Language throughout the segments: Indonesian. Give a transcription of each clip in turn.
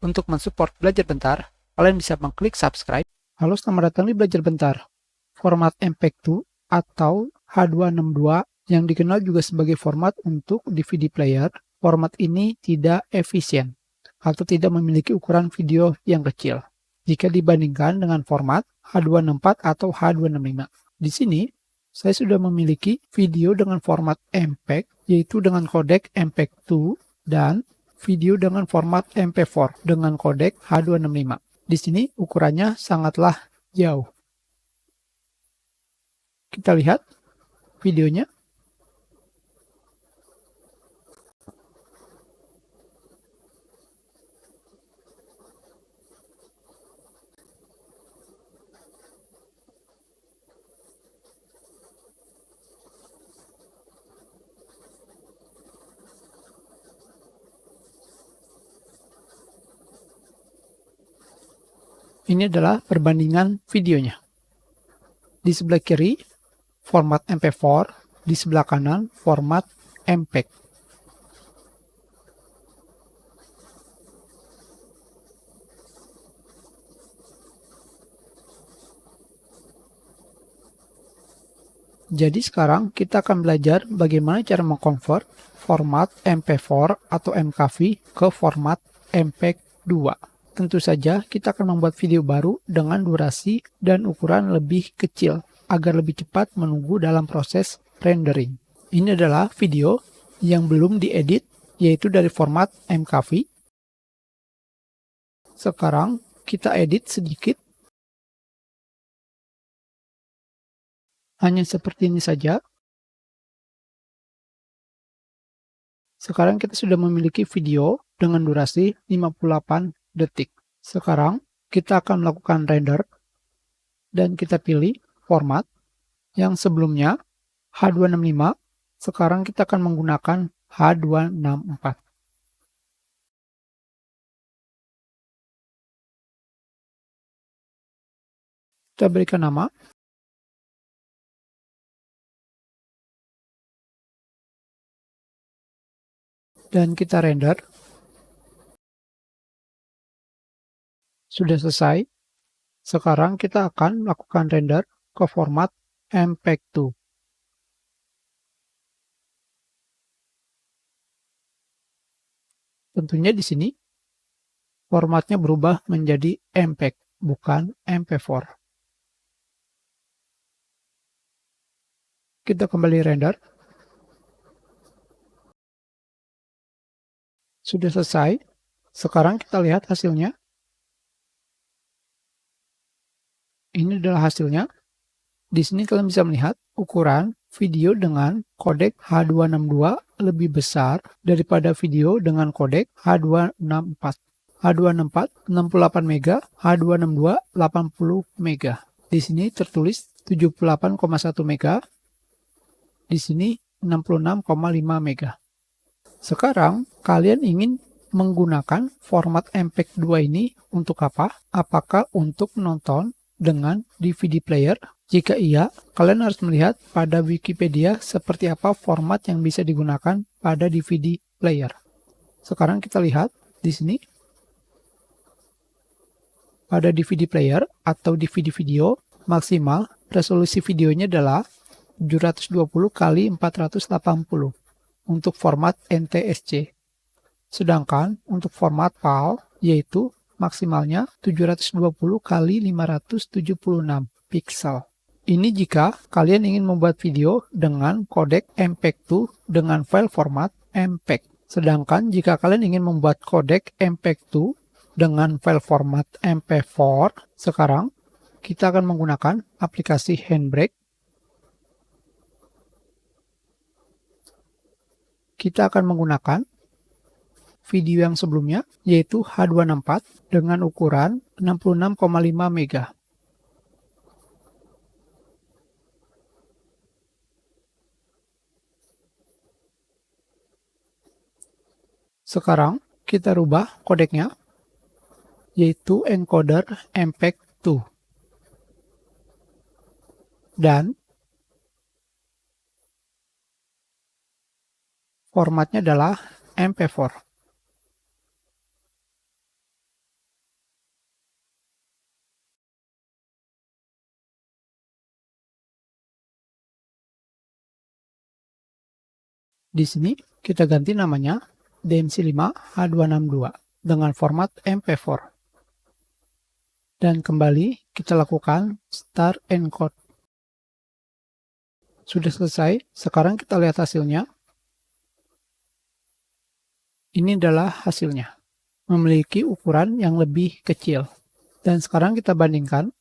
Untuk mensupport Belajar Bentar, kalian bisa mengklik subscribe. Halo, selamat datang di Belajar Bentar. Format MPEG-2 atau H262 yang dikenal juga sebagai format untuk DVD player, format ini tidak efisien atau tidak memiliki ukuran video yang kecil jika dibandingkan dengan format H264 atau H265. Di sini, saya sudah memiliki video dengan format MPEG, yaitu dengan kodek MPEG-2 dan video dengan format MP4 dengan kodek H265. Di sini ukurannya sangatlah jauh. Kita lihat videonya. Ini adalah perbandingan videonya. Di sebelah kiri, format MP4, di sebelah kanan, format MPEG. Jadi sekarang kita akan belajar bagaimana cara mengkonvert format MP4 atau MKV ke format MPEG-2. Tentu saja kita akan membuat video baru dengan durasi dan ukuran lebih kecil agar lebih cepat menunggu dalam proses rendering. Ini adalah video yang belum diedit, yaitu dari format MKV. Sekarang kita edit sedikit. Hanya seperti ini saja. Sekarang kita sudah memiliki video dengan durasi 58 detik. Sekarang kita akan melakukan render dan kita pilih format yang sebelumnya H265. Sekarang kita akan menggunakan H264. Kita berikan nama. Dan kita render. Sudah selesai. Sekarang kita akan melakukan render ke format MPEG-2. Tentunya di sini formatnya berubah menjadi MPEG, bukan MP4. Kita kembali render. Sudah selesai. Sekarang kita lihat hasilnya. Ini adalah hasilnya. Di sini kalian bisa melihat ukuran video dengan kodek H262 lebih besar daripada video dengan kodek H264. H264 68 MB, H262 80 MB. Di sini tertulis 78,1 MB. Di sini 66,5 MB. Sekarang kalian ingin menggunakan format MPEG-2 ini untuk apa? Apakah untuk menonton dengan DVD player? Jika iya, kalian harus melihat pada Wikipedia seperti apa format yang bisa digunakan pada DVD player. Sekarang kita lihat di sini. Pada DVD player atau DVD video, maksimal resolusi videonya adalah 720 x 480 untuk format NTSC. Sedangkan untuk format PAL yaitu maksimalnya 720 x 576 pixel. Ini jika kalian ingin membuat video dengan kodek MPEG-2 dengan file format MPEG. Sedangkan jika kalian ingin membuat kodek MPEG-2 dengan file format MP4, sekarang kita akan menggunakan aplikasi Handbrake. Kita akan menggunakan video yang sebelumnya, yaitu H264 dengan ukuran 66,5 MB. Sekarang kita rubah kodeknya, yaitu encoder MPEG-2. Dan formatnya adalah MP4. Di sini kita ganti namanya DMC5H262 dengan format MP4. Dan kembali kita lakukan start encode. Sudah selesai, sekarang kita lihat hasilnya. Ini adalah hasilnya, memiliki ukuran yang lebih kecil. Dan sekarang kita bandingkan.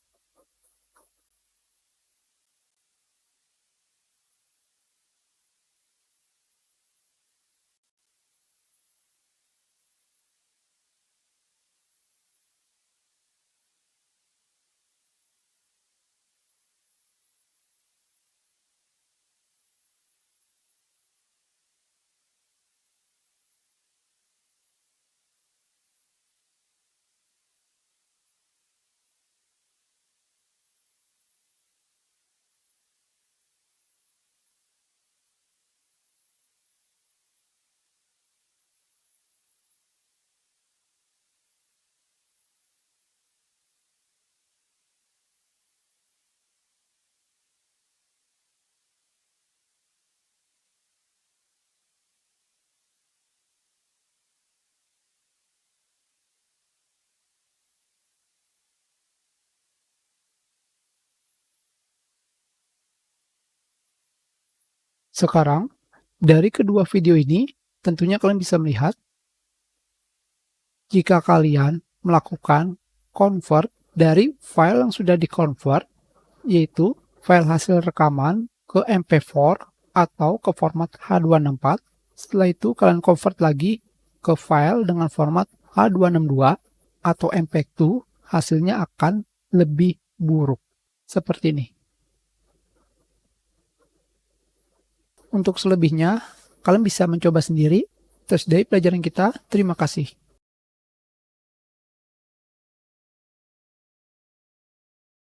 Sekarang, dari kedua video ini, tentunya kalian bisa melihat jika kalian melakukan convert dari file yang sudah di-convert, yaitu file hasil rekaman ke MP4 atau ke format H264. Setelah itu kalian convert lagi ke file dengan format H262 atau MPEG-2, hasilnya akan lebih buruk. Seperti ini. Untuk selebihnya, kalian bisa mencoba sendiri. Terus dari pelajaran kita, terima kasih.